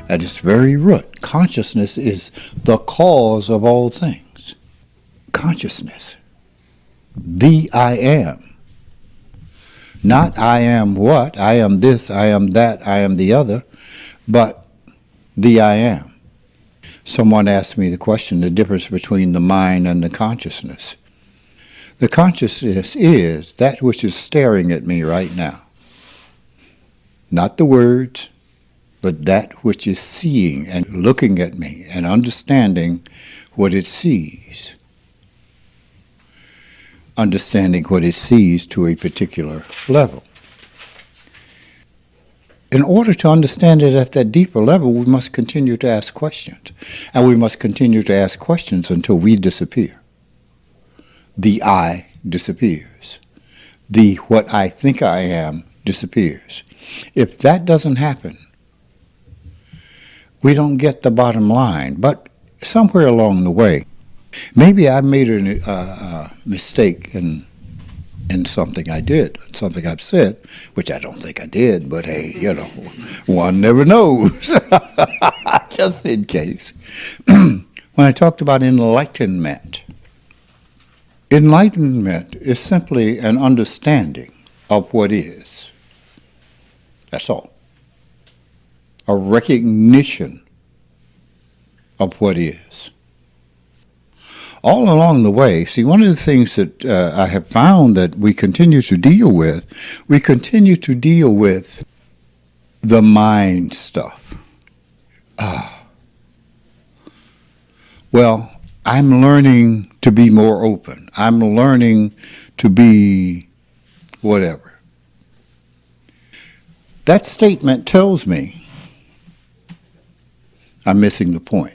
At its very root, consciousness is the cause of all things. Consciousness. The I am. Not I am what, I am this, I am that, I am the other, but the I am. Someone asked me the question, the difference between the mind and the consciousness. The consciousness is that which is staring at me right now. Not the words, but that which is seeing and looking at me and understanding what it sees. Understanding what it sees to a particular level. In order to understand it at that deeper level, we must continue to ask questions. And we must continue to ask questions until we disappear. The I disappears. The what I think I am disappears. If that doesn't happen, we don't get the bottom line. But somewhere along the way, maybe I made a mistake in something I did, something I've said, which I don't think I did, but hey, one never knows, just in case. When I talked about enlightenment, enlightenment is simply an understanding of what is. That's all. A recognition of what is. All along the way, see, one of the things that I have found that we continue to deal with the mind stuff. Well, I'm learning to be more open. I'm learning to be whatever. That statement tells me I'm missing the point.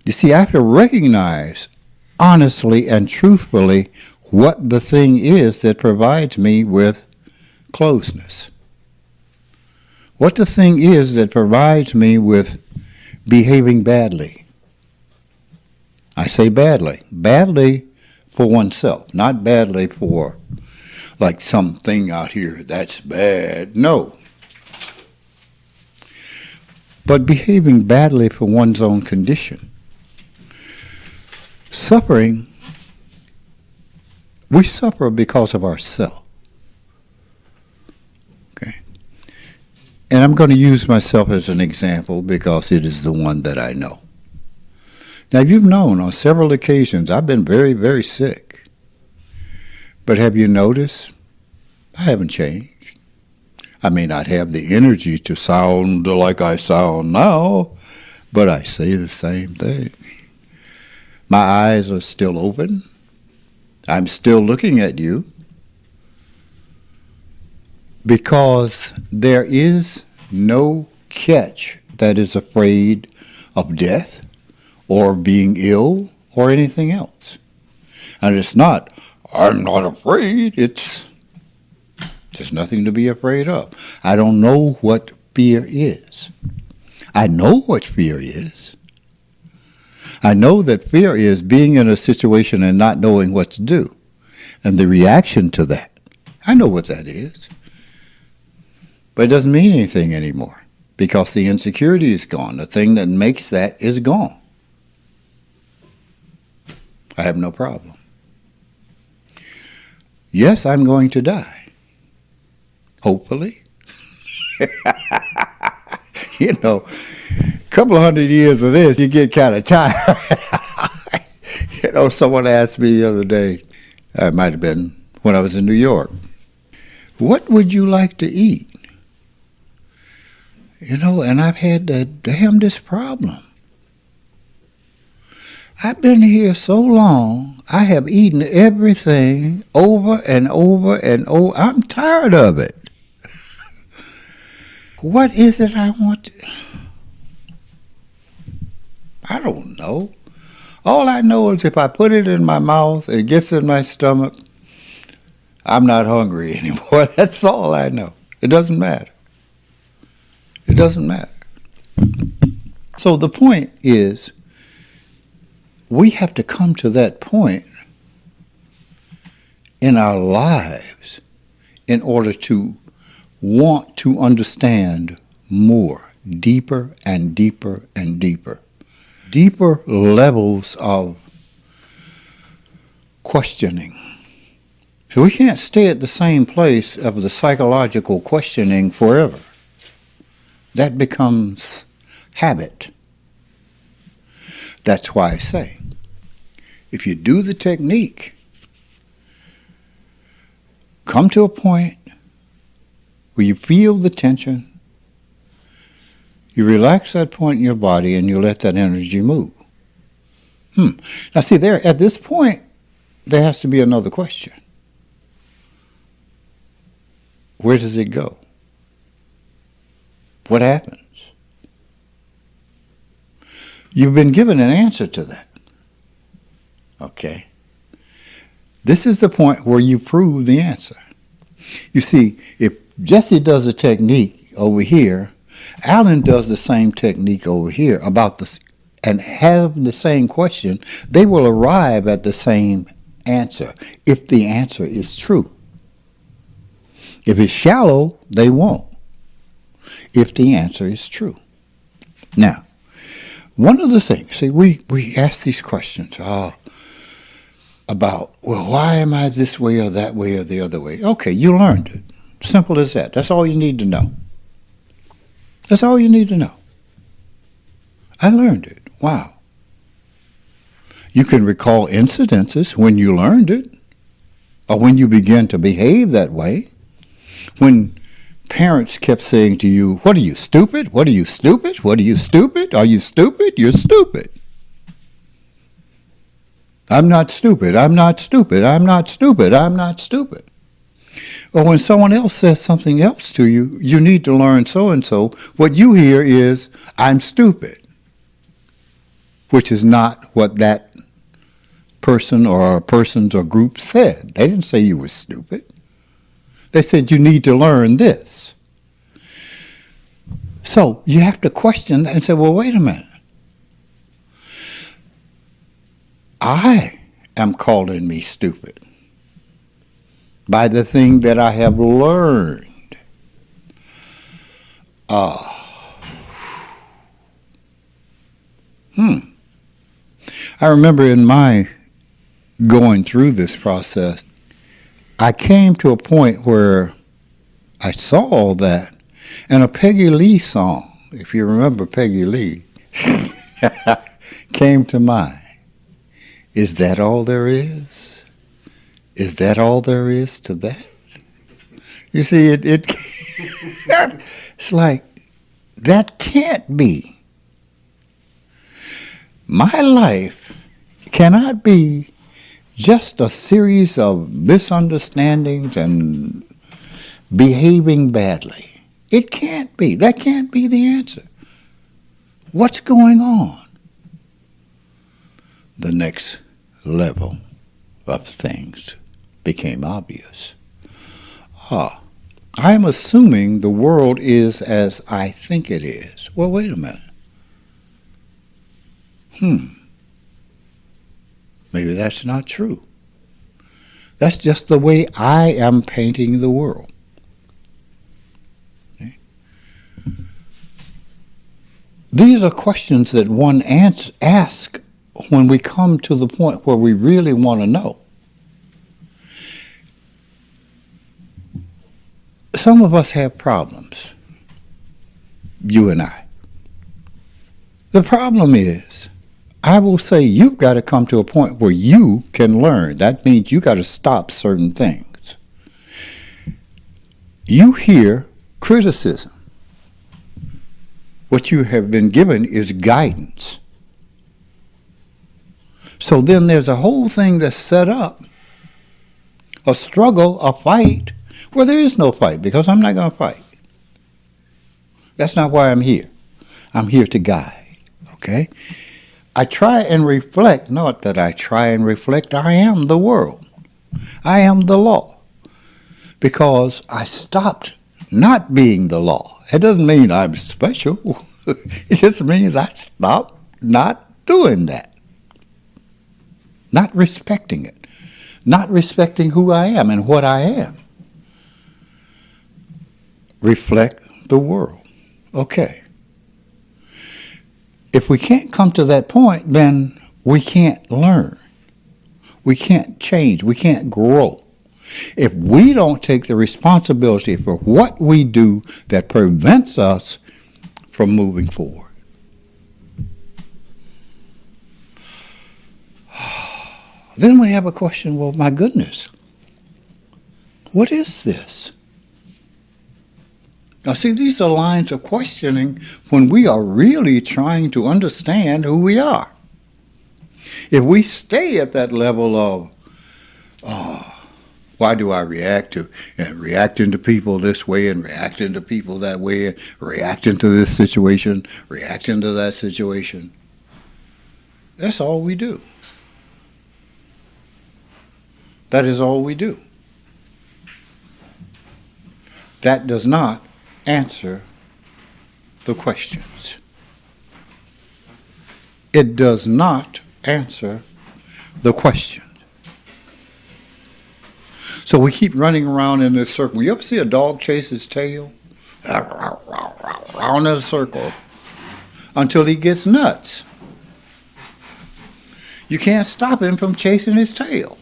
You see, I have to recognize honestly and truthfully what the thing is that provides me with closeness. What the thing is that provides me with behaving badly. I say badly. Badly for oneself, not badly for like something out here that's bad. No. But behaving badly for one's own condition. Suffering, we suffer because of ourselves. Okay? And I'm going to use myself as an example because it is the one that I know. Now, you've known on several occasions I've been very, very sick. But have you noticed? I haven't changed. I may not have the energy to sound like I sound now, but I say the same thing. My eyes are still open. I'm still looking at you because there is no catch that is afraid of death or being ill or anything else. And it's not, I'm not afraid. There's nothing to be afraid of. I don't know what fear is. I know what fear is. I know that fear is being in a situation and not knowing what to do, and the reaction to that. I know what that is. But it doesn't mean anything anymore, because the insecurity is gone. The thing that makes that is gone. I have no problem. Yes, I'm going to die. Hopefully. A couple of 100 years of this, you get kind of tired. Someone asked me the other day, it might have been when I was in New York, what would you like to eat? And I've had the damnedest problem. I've been here so long, I have eaten everything over and over and over. I'm tired of it. What is it I want to... I don't know. All I know is if I put it in my mouth, it gets in my stomach, I'm not hungry anymore. That's all I know. It doesn't matter. It doesn't matter. So the point is, we have to come to that point in our lives in order to want to understand more, deeper and deeper and deeper. Deeper levels of questioning. So we can't stay at the same place of the psychological questioning forever. That becomes habit. That's why I say, if you do the technique, come to a point where you feel the tension, you relax that point in your body and you let that energy move. Now see, there at this point, there has to be another question. Where does it go? What happens? You've been given an answer to that. Okay? This is the point where you prove the answer. You see, if Jesse does a technique over here, Alan does the same technique over here about this, and have the same question, they will arrive at the same answer if the answer is true. If it's shallow, they won't, if the answer is true. Now, one of the things, see, we ask these questions about, well, why am I this way or that way or the other way? Okay, you learned it. Simple as that. That's all you need to know. That's all you need to know. I learned it. Wow. You can recall incidences when you learned it, or when you began to behave that way. When parents kept saying to you, what are you, stupid? What are you, stupid? What are you, stupid? Are you stupid? You're stupid. I'm not stupid. I'm not stupid. I'm not stupid. I'm not stupid. Or when someone else says something else to you, you need to learn so-and-so. What you hear is, I'm stupid, which is not what that person or persons or group said. They didn't say you were stupid. They said you need to learn this. So you have to question that and say, well, wait a minute. I am calling me stupid by the thing that I have learned. I remember in my going through this process, I came to a point where I saw all that, and a Peggy Lee song, if you remember Peggy Lee, came to mind. Is that all there is? Is that all there is to that? You see, it's like, that can't be. My life cannot be just a series of misunderstandings and behaving badly. It can't be. That can't be the answer. What's going on? The next level of things became obvious. I'm assuming the world is as I think it is. Well, wait a minute. Maybe that's not true. That's just the way I am painting the world. Okay? These are questions that one asks when we come to the point where we really want to know. Some of us have problems, you and I. The problem is, I will say you've got to come to a point where you can learn. That means you got to stop certain things. You hear criticism. What you have been given is guidance. So then there's a whole thing that's set up, a struggle, a fight, where there is no fight, because I'm not going to fight. That's not why I'm here. I'm here to guide, okay? I try and reflect, not that I try and reflect, I am the world. I am the law. Because I stopped not being the law. It doesn't mean I'm special. It just means I stopped not doing that. Not respecting it. Not respecting who I am and what I am. reflect the world. Okay. If we can't come to that point, then we can't learn. We can't change. We can't grow. If we don't take the responsibility for what we do that prevents us from moving forward. Then we have a question, well, my goodness, what is this? Now, see, these are lines of questioning when we are really trying to understand who we are. If we stay at that level of, why do I reacting to people this way and reacting to people that way, and reacting to this situation, reacting to that situation, that's all we do. That is all we do. That does not answer the questions. It does not answer the question. So we keep running around in this circle. You ever see a dog chase his tail? Around in a circle until he gets nuts. You can't stop him from chasing his tail.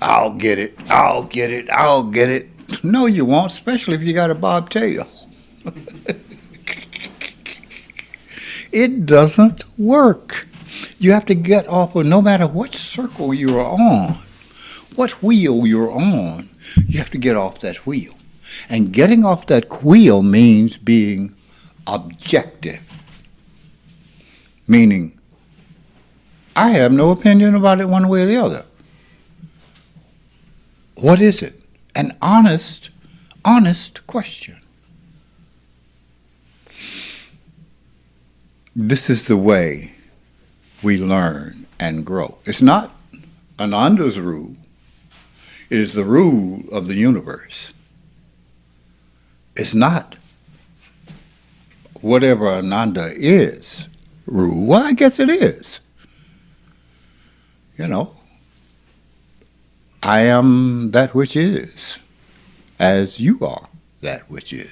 I'll get it, I'll get it, I'll get it. No, you won't, especially if you got a bobtail. It doesn't work. You have to get off of, no matter what circle you're on, what wheel you're on, you have to get off that wheel. And getting off that wheel means being objective. Meaning, I have no opinion about it one way or the other. What is it? An honest question. This is the way we learn and grow. It's not Ananda's rule. It is the rule of the universe. It's not whatever Ananda is rule. Well, I guess it is. You know, I am that which is, as you are that which is.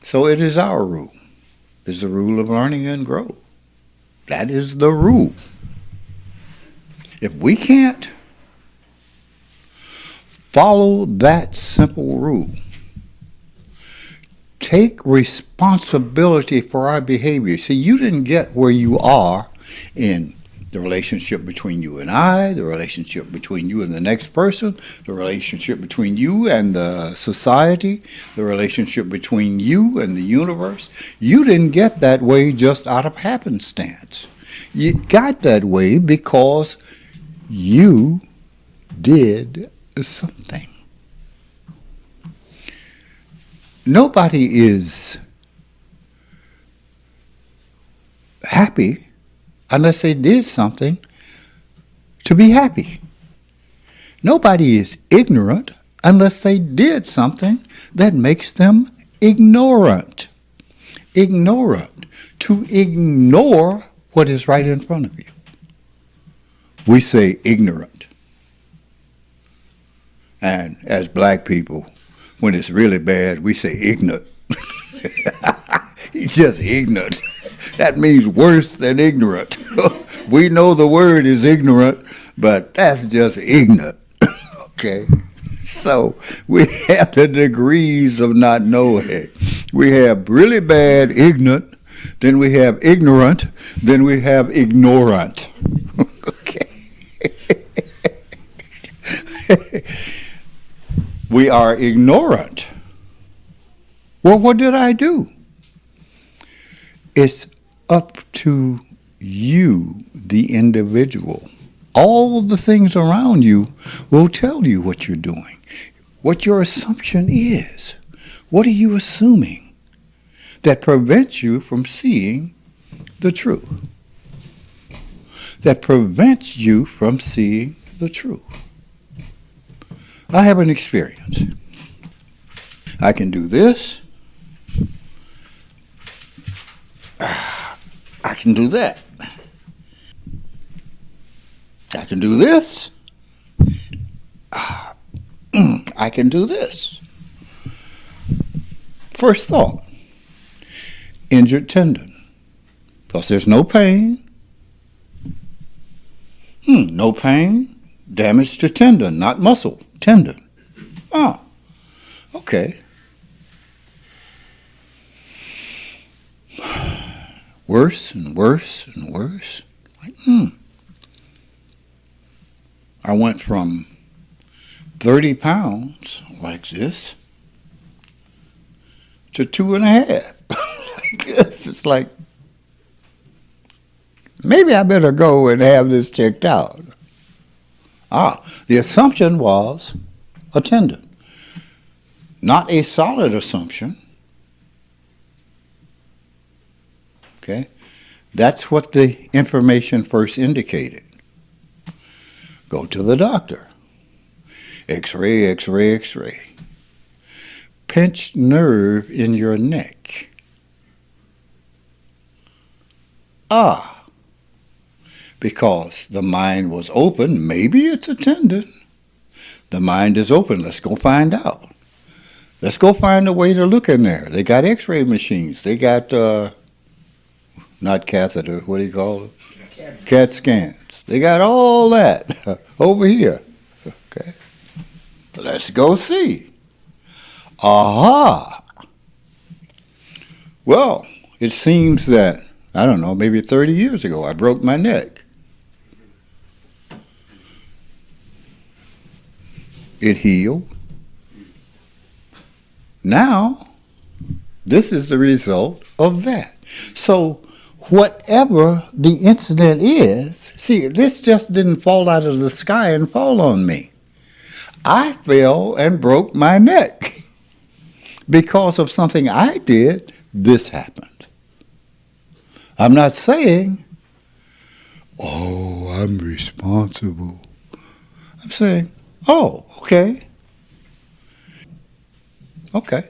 So it is our rule. It's the rule of learning and grow. That is the rule. If we can't follow that simple rule, take responsibility for our behavior. See, you didn't get where you are in the relationship between you and I, the relationship between you and the next person, the relationship between you and the society, the relationship between you and the universe. You didn't get that way just out of happenstance. You got that way because you did something. Nobody is happy unless they did something to be happy. Nobody is ignorant unless they did something that makes them ignorant. Ignorant. To ignore what is right in front of you. We say ignorant. And as black people, when it's really bad, we say ignorant. He's just ignorant. That means worse than ignorant. We know the word is ignorant, but that's just ignorant. Okay? So we have the degrees of not knowing. We have really bad, ignorant, then we have ignorant, then we have ignorant. Okay? We are ignorant. Well, what did I do? It's up to you, the individual. All the things around you will tell you what you're doing, what your assumption is. What are you assuming that prevents you from seeing the truth? That prevents you from seeing the truth. I have an experience. I can do this. I can do that. I can do this. I can do this. First thought, injured tendon. Because there's no pain. No pain, damage to tendon, not muscle, tendon. Ah, okay. Worse and worse and worse. Like, I went from 30 pounds like this to 2.5 like this. It's like, maybe I better go and have this checked out. The assumption was a tendon. Not a solid assumption. Okay? That's what the information first indicated. Go to the doctor. X-ray, X-ray, X-ray. Pinched nerve in your neck. Because the mind was open, maybe it's a tendon. The mind is open. Let's go find out. Let's go find a way to look in there. They got X-ray machines. They got, not catheter, what do you call it? CAT scans. They got all that over here. Okay. Let's go see. Aha! Well, it seems that, I don't know, maybe 30 years ago, I broke my neck. It healed. Now, this is the result of that. So, whatever the incident is, see, this just didn't fall out of the sky and fall on me. I fell and broke my neck. Because of something I did, this happened. I'm not saying, oh, I'm responsible. I'm saying, oh, okay. Okay.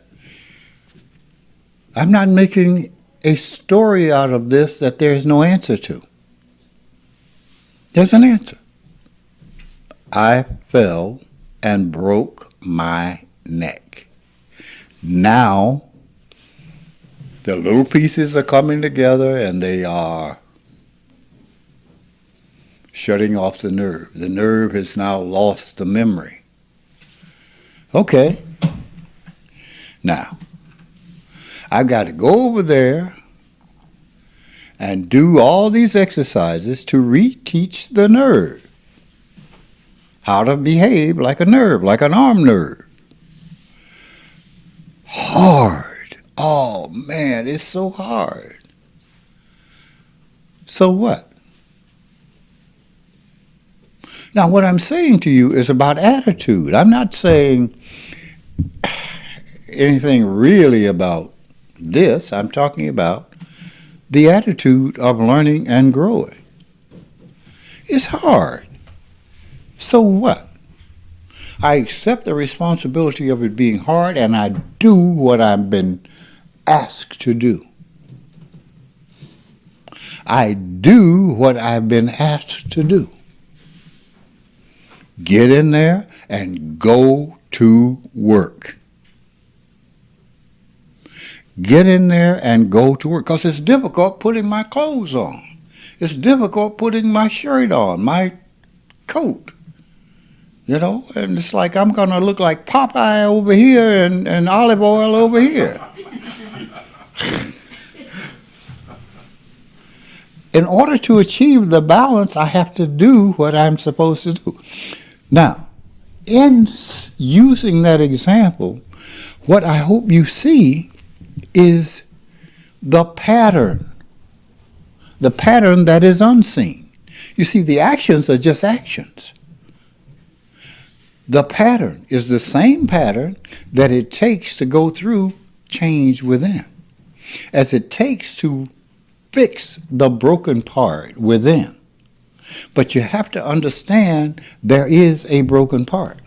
I'm not making a story out of this that there's no answer to. There's an answer. I fell and broke my neck. Now, the little pieces are coming together and they are shutting off the nerve. The nerve has now lost the memory. Okay. Now, I've got to go over there and do all these exercises to reteach the nerve how to behave like a nerve, like an arm nerve. Hard. Oh, man, it's so hard. So what? Now, what I'm saying to you is about attitude. I'm not saying anything really about this. I'm talking about the attitude of learning and growing. It's hard. So what? I accept the responsibility of it being hard, and I do what I've been asked to do. I do what I've been asked to do. Get in there and go to work. Get in there and go to work, because it's difficult putting my clothes on. It's difficult putting my shirt on, my coat. You know, and it's like I'm going to look like Popeye over here and olive oil over here. In order to achieve the balance, I have to do what I'm supposed to do. Now, in using that example, what I hope you see is the pattern that is unseen. You see, the actions are just actions. The pattern is the same pattern that it takes to go through change within, as it takes to fix the broken part within. But you have to understand there is a broken part.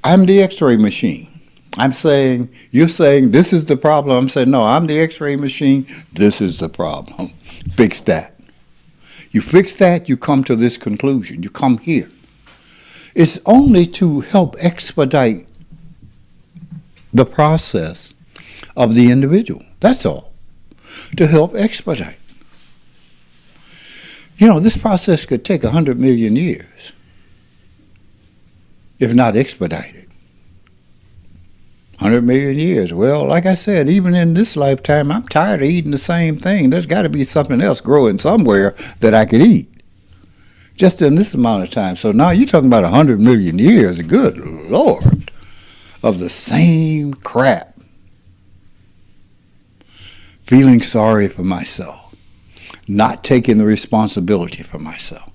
I'm the X-ray machine. I'm saying, you're saying this is the problem. I'm saying, no, I'm the X-ray machine. This is the problem. Fix that. You fix that, you come to this conclusion. You come here. It's only to help expedite the process of the individual. That's all. To help expedite. This process could take 100 million years, if not expedited. 100 million years. Well, like I said, even in this lifetime, I'm tired of eating the same thing. There's got to be something else growing somewhere that I could eat. Just in this amount of time. So now you're talking about 100 million years. Good Lord. Of the same crap. Feeling sorry for myself. Not taking the responsibility for myself.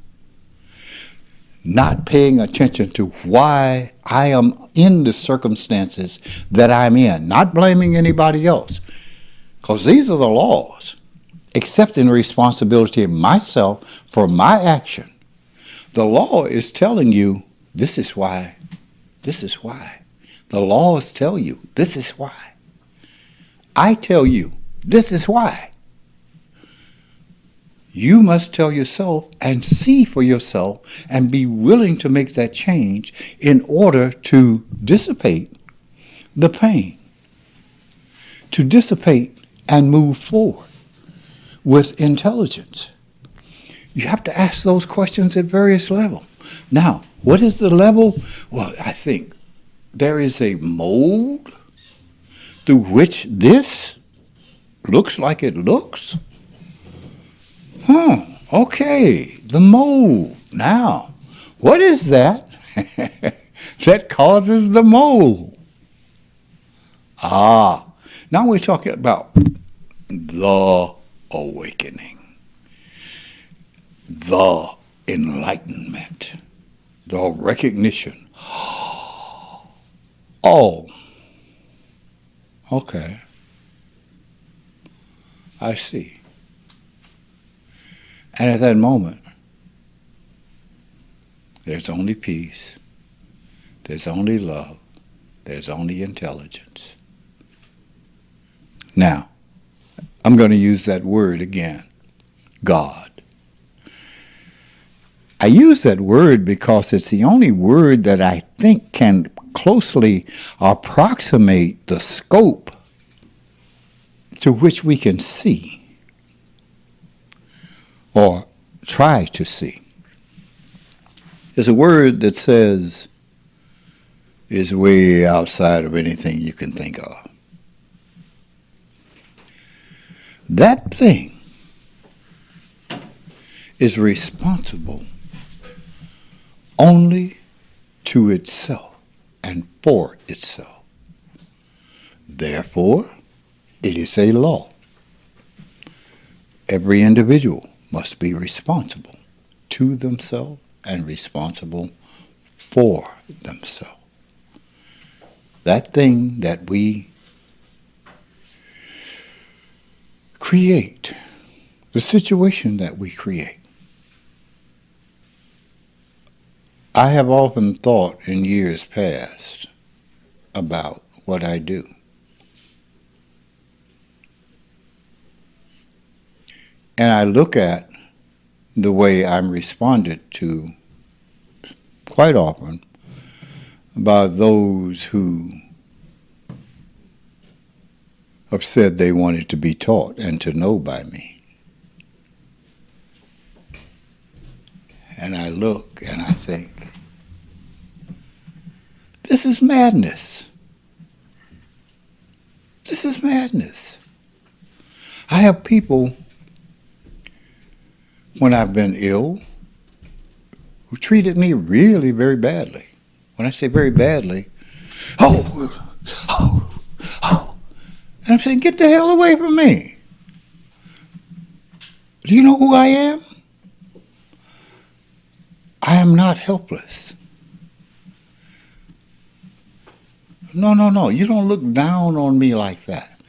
Not paying attention to why I am in the circumstances that I'm in. Not blaming anybody else. Because these are the laws. Accepting responsibility of myself for my action. The law is telling you, this is why. This is why. The laws tell you, this is why. I tell you, this is why. You must tell yourself and see for yourself and be willing to make that change in order to dissipate the pain. To dissipate and move forward with intelligence. You have to ask those questions at various levels. Now, what is the level? Well, I think there is a mold through which this looks like it looks. Okay, the mold. Now, what is that that causes the mold? Now we're talking about the awakening. The enlightenment, the recognition. Oh, okay. I see. And at that moment, there's only peace, there's only love, there's only intelligence. Now, I'm going to use that word again, God. I use that word because it's the only word that I think can closely approximate the scope to which we can see or try to see. It's a word that says is way outside of anything you can think of. That thing is responsible only to itself and for itself. Therefore, it is a law. Every individual must be responsible to themselves and responsible for themselves. That thing that we create, the situation that we create. I have often thought in years past about what I do. And I look at the way I'm responded to quite often by those who have said they wanted to be taught and to know by me. And I look and I think, this is madness. This is madness. I have people, when I've been ill, who treated me really very badly. When I say very badly, oh. And I'm saying, get the hell away from me. Do you know who I am? I am not helpless. No, you don't look down on me like that.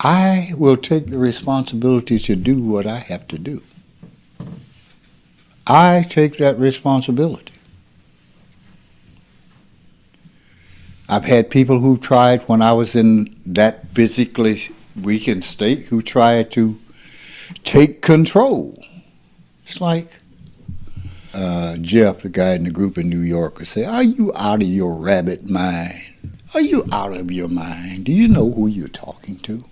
I will take the responsibility to do what I have to do. I take that responsibility. I've had people who tried, when I was in that physically weakened state, who tried to take control. It's like Jeff, the guy in the group in New York, would say, are you out of your rabbit mind? Are you out of your mind? Do you know who you're talking to?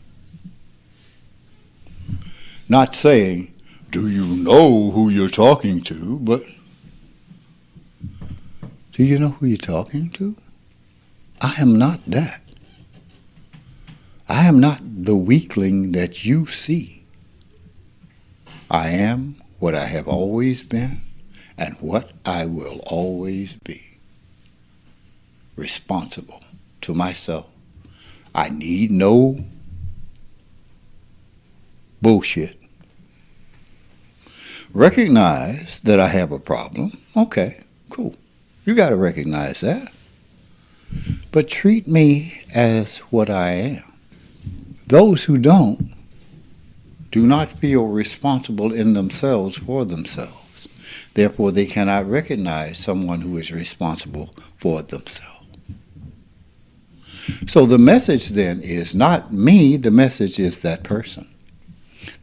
Not saying, do you know who you're talking to, but do you know who you're talking to? I am not that. I am not the weakling that you see. I am what I have always been and what I will always be. Responsible to myself. I need no bullshit. Recognize that I have a problem. Okay, cool. You got to recognize that. But treat me as what I am. Those who don't do not feel responsible in themselves for themselves. Therefore, they cannot recognize someone who is responsible for themselves. So the message then is not me, the message is that person.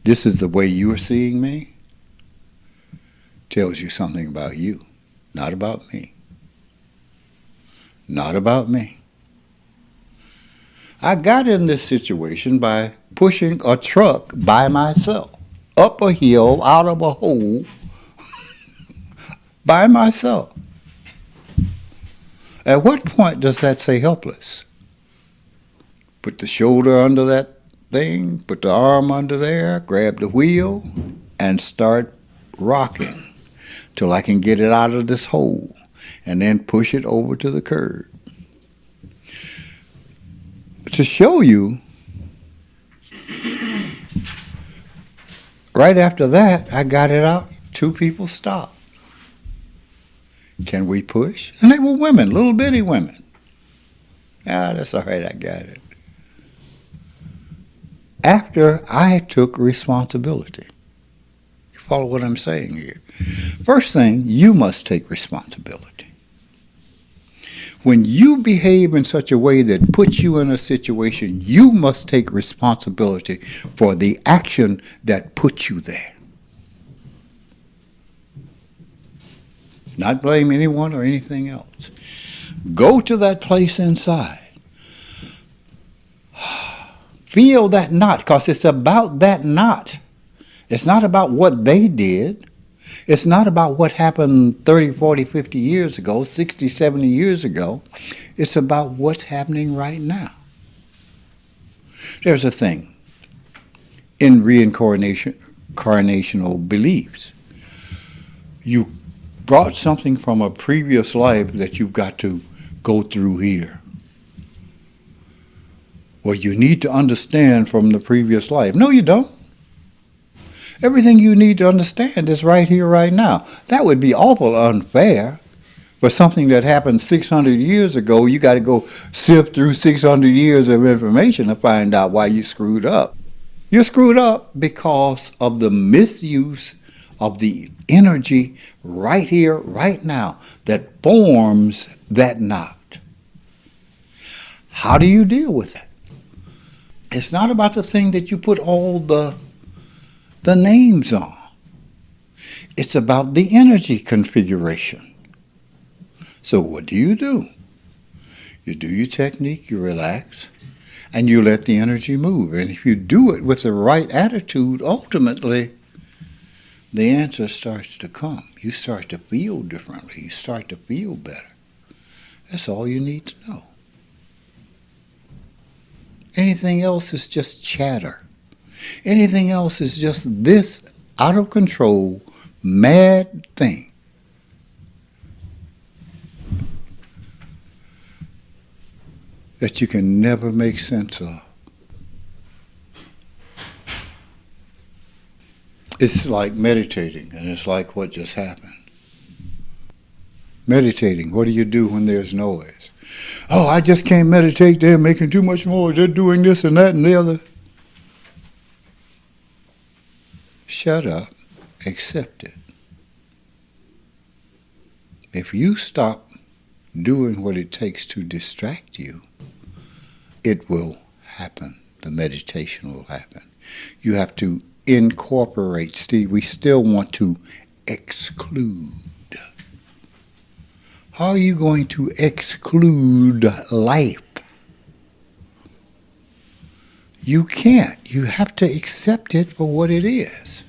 This is the way you are seeing me. Tells you something about you, not about me. Not about me. I got in this situation by pushing a truck by myself, up a hill, out of a hole, by myself. At what point does that say helpless? Put the shoulder under that thing, put the arm under there, grab the wheel, and start rocking till I can get it out of this hole, and then push it over to the curb. To show you, right after that, I got it out. 2 people stopped. Can we push? And they were women, little bitty women. Ah, that's all right, I got it. After I took responsibility. You follow what I'm saying here? First thing, you must take responsibility. When you behave in such a way that puts you in a situation, you must take responsibility for the action that put you there. Not blame anyone or anything else. Go to that place inside. Feel that knot, because it's about that knot. It's not about what they did. It's not about what happened 30, 40, 50 years ago, 60, 70 years ago. It's about what's happening right now. There's a thing in reincarnational beliefs. You brought something from a previous life that you've got to go through here. Well, you need to understand from the previous life. No, you don't. Everything you need to understand is right here, right now. That would be awful unfair. For something that happened 600 years ago, you got to go sift through 600 years of information to find out why you screwed up. You're screwed up because of the misuse of the energy right here, right now, that forms that knot. How do you deal with it? It's not about the thing that you put all the names on. It's about the energy configuration. So what do? You do your technique, you relax, and you let the energy move. And if you do it with the right attitude, ultimately, the answer starts to come. You start to feel differently. You start to feel better. That's all you need to know. Anything else is just chatter. Anything else is just this out of control, mad thing. That you can never make sense of. It's like meditating, and it's like what just happened. Meditating, what do you do when there's noise? Oh, I just can't meditate, they're making too much noise, they're doing this and that and the other. Shut up, accept it. If you stop doing what it takes to distract you, it will happen. The meditation will happen. You have to incorporate. Steve, we still want to exclude. How are you going to exclude life? You can't. You have to accept it for what it is.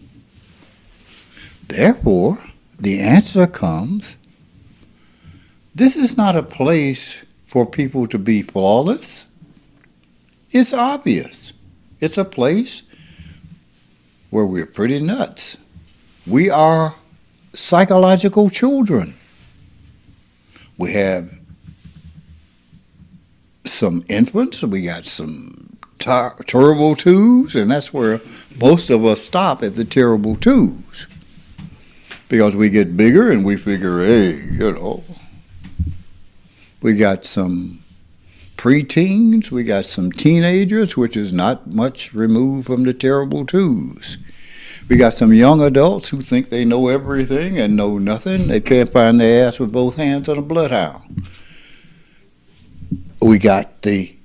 Therefore, the answer comes, this is not a place for people to be flawless. It's obvious. It's a place where we're pretty nuts. We are psychological children. We have some infants, we got some terrible twos, and that's where most of us stop, at the terrible twos. Because we get bigger and we figure, hey, we got some preteens, we got some teenagers, which is not much removed from the terrible twos. We got some young adults who think they know everything and know nothing. They can't find their ass with both hands on a bloodhound. We got the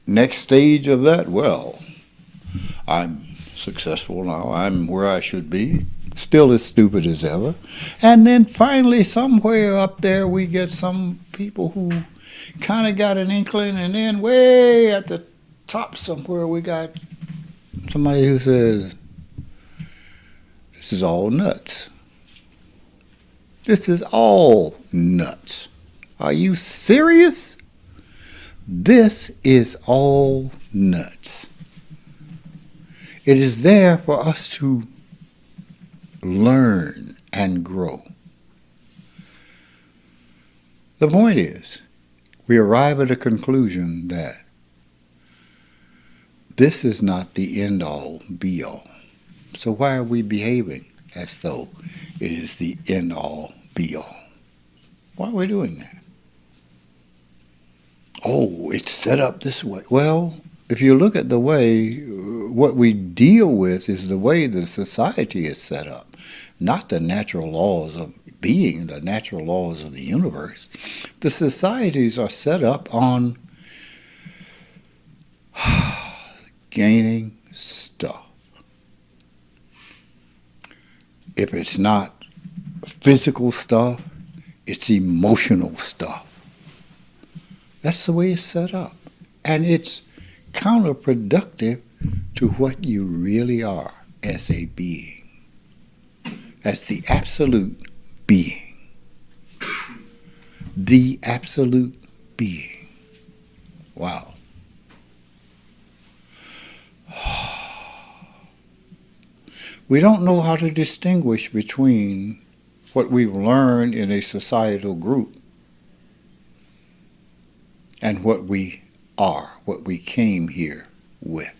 next stage of that. Well, I'm successful now. I'm where I should be. Still as stupid as ever. And then finally, somewhere up there, we get some people who kind of got an inkling, and then way at the top somewhere, we got somebody who says, this is all nuts. This is all nuts. Are you serious? This is all nuts. It is there for us to learn and grow. The point is, we arrive at a conclusion that this is not the end-all, be-all. So why are we behaving as though it is the end-all, be-all? Why are we doing that? Oh, it's set up this way. Well, if you look at the way, what we deal with is the way the society is set up, not the natural laws of being, the natural laws of the universe. The societies are set up on gaining stuff. If it's not physical stuff, it's emotional stuff. That's the way it's set up. And it's counterproductive to what you really are as a being, as the absolute being. The absolute being. Wow. We don't know how to distinguish between what we've learned in a societal group and what we are, what we came here with.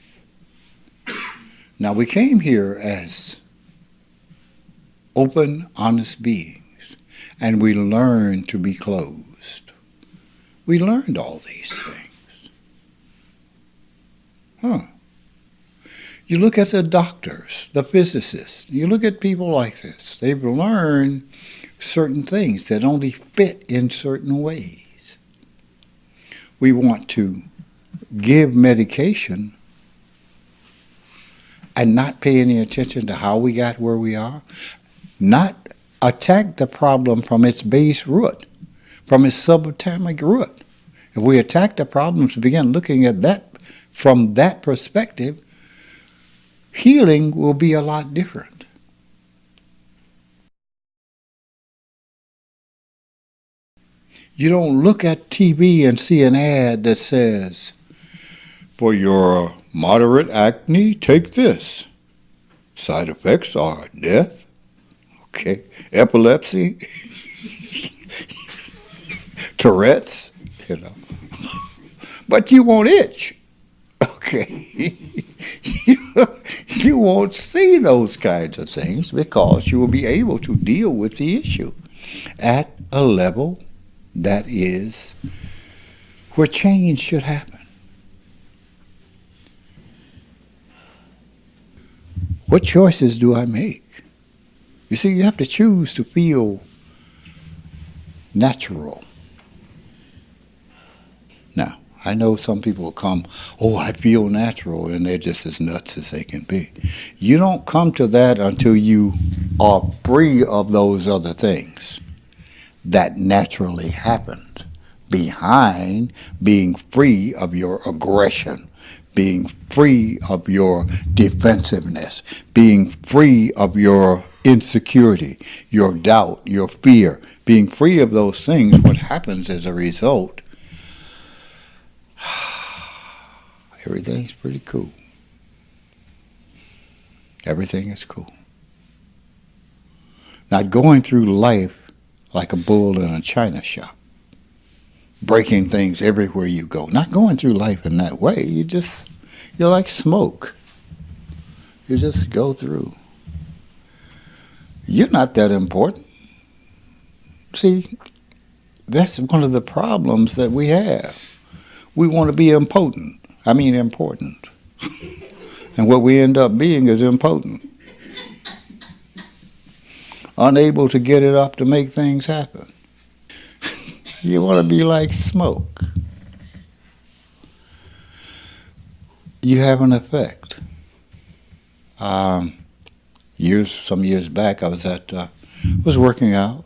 Now, we came here as open, honest beings, and we learned to be closed. We learned all these things. You look at the doctors, the physicists, you look at people like this. They've learned certain things that only fit in certain ways. We want to give medication and not pay any attention to how we got where we are, not attack the problem from its base root, from its subatomic root. If we attack the problems, begin looking at that from that perspective, healing will be a lot different. You don't look at TV and see an ad that says, for your moderate acne, take this. Side effects are death, epilepsy, Tourette's, But you won't itch, You won't see those kinds of things because you will be able to deal with the issue at a level that is where change should happen. What choices do I make? You see, you have to choose to feel natural. Now, I know some people will come, I feel natural, and they're just as nuts as they can be. You don't come to that until you are free of those other things that naturally happened behind being free of your aggression, being free of your defensiveness, being free of your insecurity, your doubt, your fear, being free of those things. What happens as a result, everything's pretty cool. Everything is cool. Not going through life like a bull in a china shop, breaking things everywhere you go. Not going through life in that way. You're like smoke. You just go through. You're not that important. See, that's one of the problems that we have. We want to be important. Important. And what we end up being is impotent. Unable to get it up to make things happen. You want to be like smoke. You have an effect. Some years back, I was working out.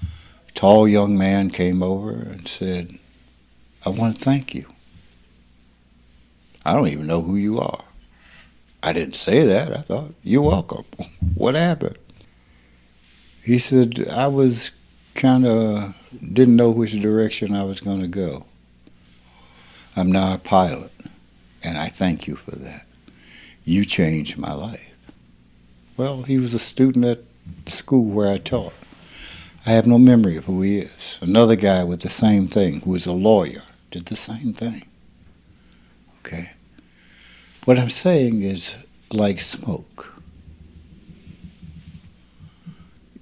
A tall young man came over and said, "I want to thank you. I don't even know who you are." I didn't say that. I thought, "You're welcome." What happened? He said, "I was didn't know which direction I was going to go. I'm now a pilot, and I thank you for that. You changed my life." Well, he was a student at the school where I taught. I have no memory of who he is. Another guy with the same thing, who was a lawyer, did the same thing. Okay? What I'm saying is like smoke.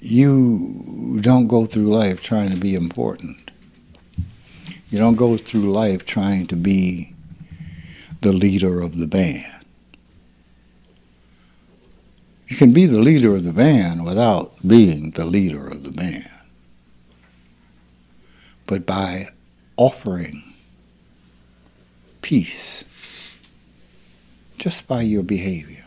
You don't go through life trying to be important. You don't go through life trying to be the leader of the band. You can be the leader of the band without being the leader of the band. But by offering peace, just by your behavior,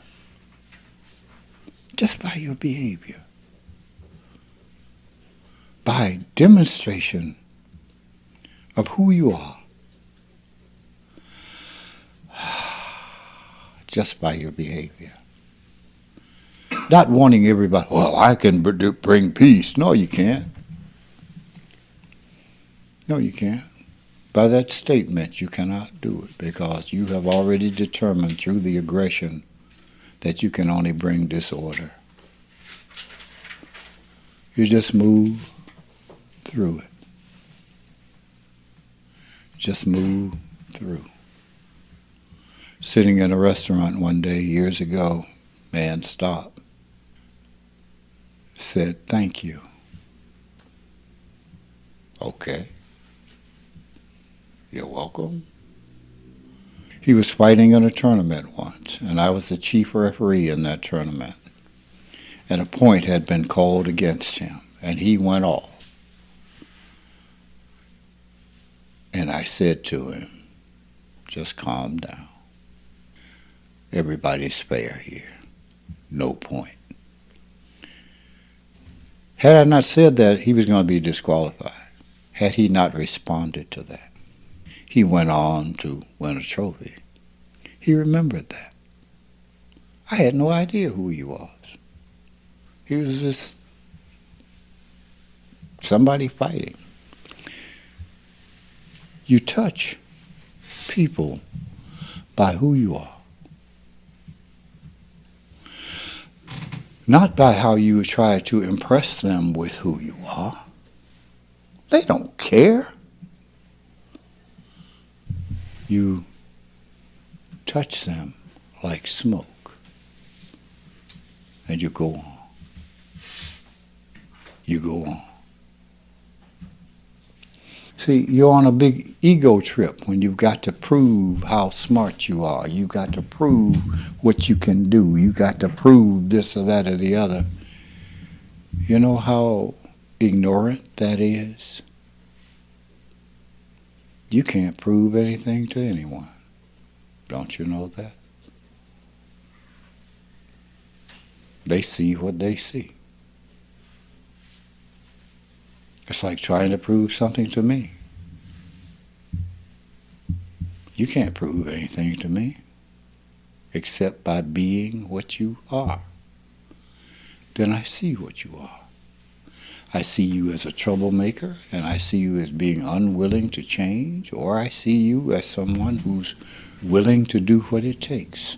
by demonstration of who you are, just by your behavior. Not wanting everybody, well, I can bring peace. No, you can't. No, you can't. By that statement, you cannot do it because you have already determined through the aggression that you can only bring disorder. You just move through it. Just move through. Sitting in a restaurant one day years ago, man stopped, said, "Thank you." Okay. You're welcome. He was fighting in a tournament once, and I was the chief referee in that tournament. And a point had been called against him, and he went off. And I said to him, "Just calm down. Everybody's fair here. No point." Had I not said that, he was going to be disqualified. Had he not responded to that, he went on to win a trophy. He remembered that. I had no idea who he was. He was just somebody fighting. You touch people by who you are. Not by how you try to impress them with who you are. They don't care. You touch them like smoke, and you go on. You go on. See, you're on a big ego trip when you've got to prove how smart you are. You've got to prove what you can do. You've got to prove this or that or the other. You know how ignorant that is? You can't prove anything to anyone. Don't you know that? They see what they see. It's like trying to prove something to me. You can't prove anything to me except by being what you are. Then I see what you are. I see you as a troublemaker, and I see you as being unwilling to change, or I see you as someone who's willing to do what it takes.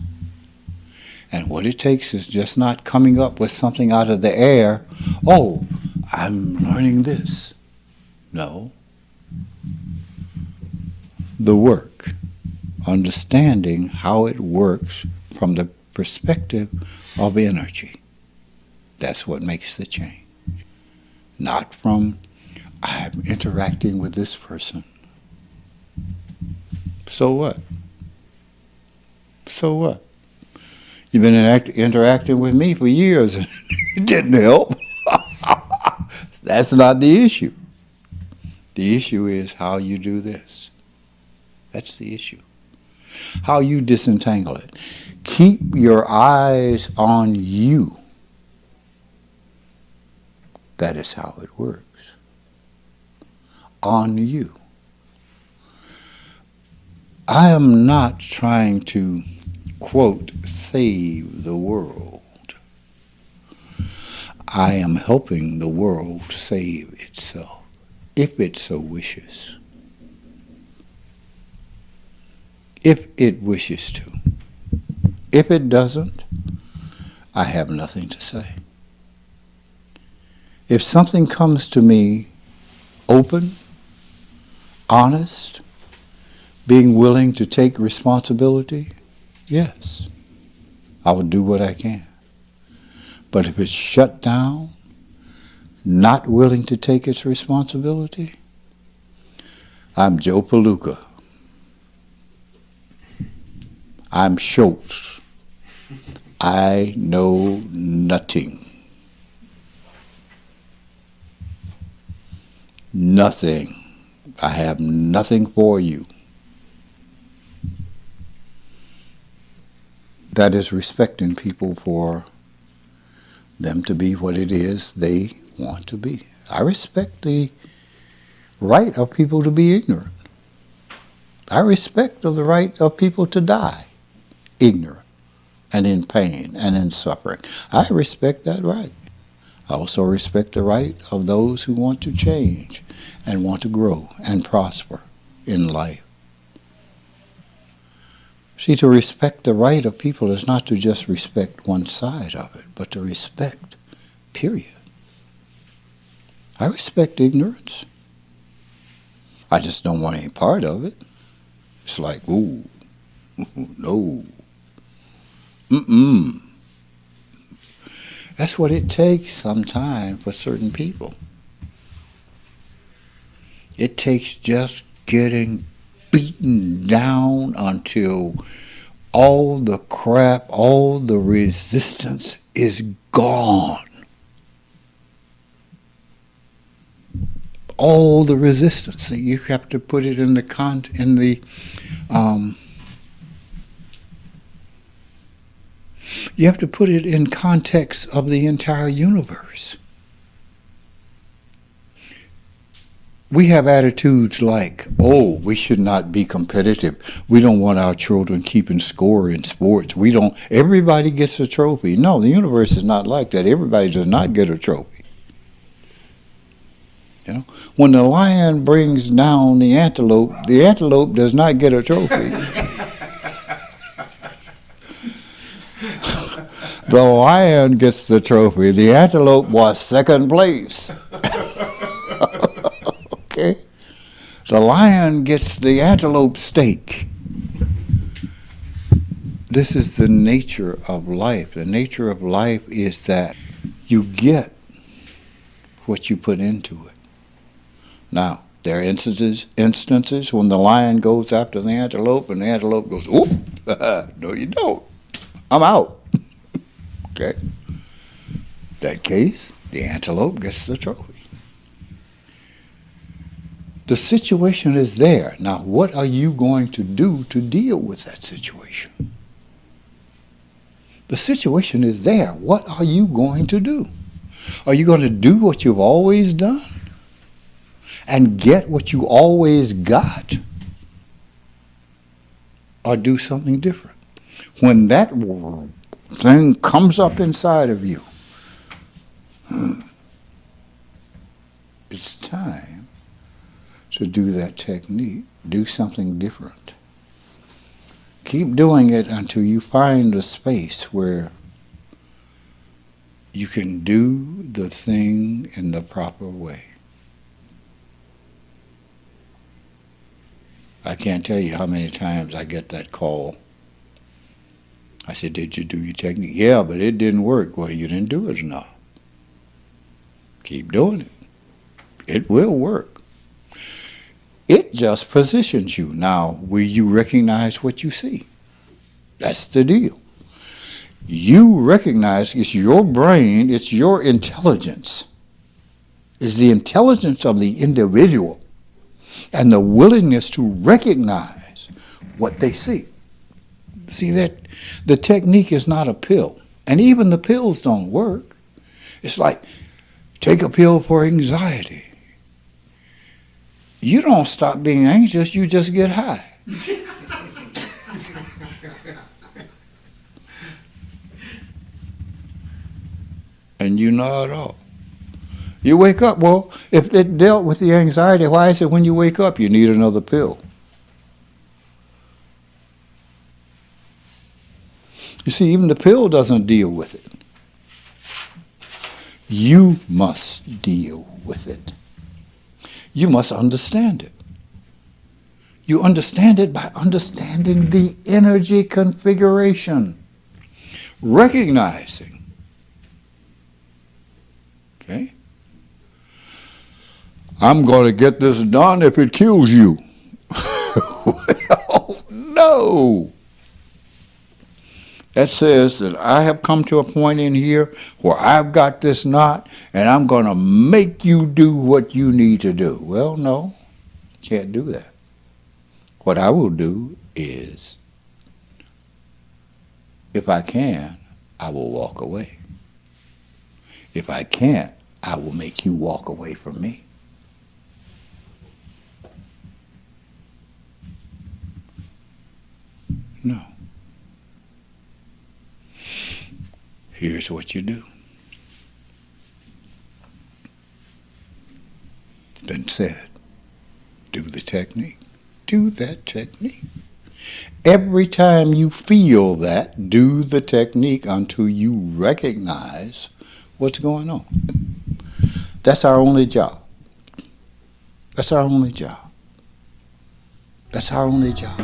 And what it takes is just not coming up with something out of the air. Oh, I'm learning this. No. The work. Understanding how it works from the perspective of energy. That's what makes the change. Not from, I'm interacting with this person. So what? So what? You've been interacting with me for years and it didn't help. That's not the issue. The issue is how you do this. That's the issue. How you disentangle it. Keep your eyes on you. That is how it works. On you. I am not trying to, quote, save the world. I am helping the world save itself, if it so wishes. If it wishes to. If it doesn't, I have nothing to say. If something comes to me open, honest, being willing to take responsibility, yes, I will do what I can. But if it's shut down, not willing to take its responsibility, I'm Joe Palooka. I'm Schultz. I know nothing. Nothing. I have nothing for you. That is respecting people for them to be what it is they want to be. I respect the right of people to be ignorant. I respect the right of people to die ignorant and in pain and in suffering. I respect that right. I also respect the right of those who want to change and want to grow and prosper in life. See, to respect the right of people is not to just respect one side of it, but to respect, period. I respect ignorance. I just don't want any part of it. It's like, ooh, no. Mm-mm. That's what it takes sometimes for certain people. It takes just getting beaten down until all the crap, all the resistance is gone. All the resistance. You have to put it in the you have to put it in context of the entire universe. We have attitudes like, oh, we should not be competitive. We don't want our children keeping score in sports. Everybody gets a trophy. No, the universe is not like that. Everybody does not get a trophy. You know, when the lion brings down the antelope does not get a trophy. The lion gets the trophy. The antelope was second place. Okay? The lion gets the antelope steak. This is the nature of life. The nature of life is that you get what you put into it. Now, there are instances when the lion goes after the antelope and the antelope goes, oop, no you don't. I'm out. Okay? That case, the antelope gets the trophy. The situation is there. Now, what are you going to do to deal with that situation? The situation is there. What are you going to do? Are you going to do what you've always done and get what you always got? or do something different. When that thing comes up inside of you, it's time to do that technique, do something different. Keep doing it until you find a space where you can do the thing in the proper way. I can't tell you how many times I get that call. I said, did you do your technique? Yeah, but it didn't work. Well, you didn't do it enough. Keep doing it. It will work. It just positions you. Now, will you recognize what you see? That's the deal. You recognize it's your brain, it's your intelligence. It's the intelligence of the individual and the willingness to recognize what they see. See, that the technique is not a pill. And even the pills don't work. It's like, take a pill for anxiety. You don't stop being anxious, you just get high. And you nod off. You wake up, well, if it dealt with the anxiety, why is it when you wake up you need another pill? You see, even the pill doesn't deal with it. You must deal with it. You must understand it. You understand it by understanding the energy configuration. Recognizing. Okay? I'm going to get this done if it kills you. Well, no. That says that I have come to a point in here where I've got this knot and I'm going to make you do what you need to do. Well, no, can't do that. What I will do is, if I can, I will walk away. If I can't, I will make you walk away from me. No. Here's what you do. It's been said. Do the technique. Do that technique. Every time you feel that, do the technique until you recognize what's going on. That's our only job. That's our only job. That's our only job.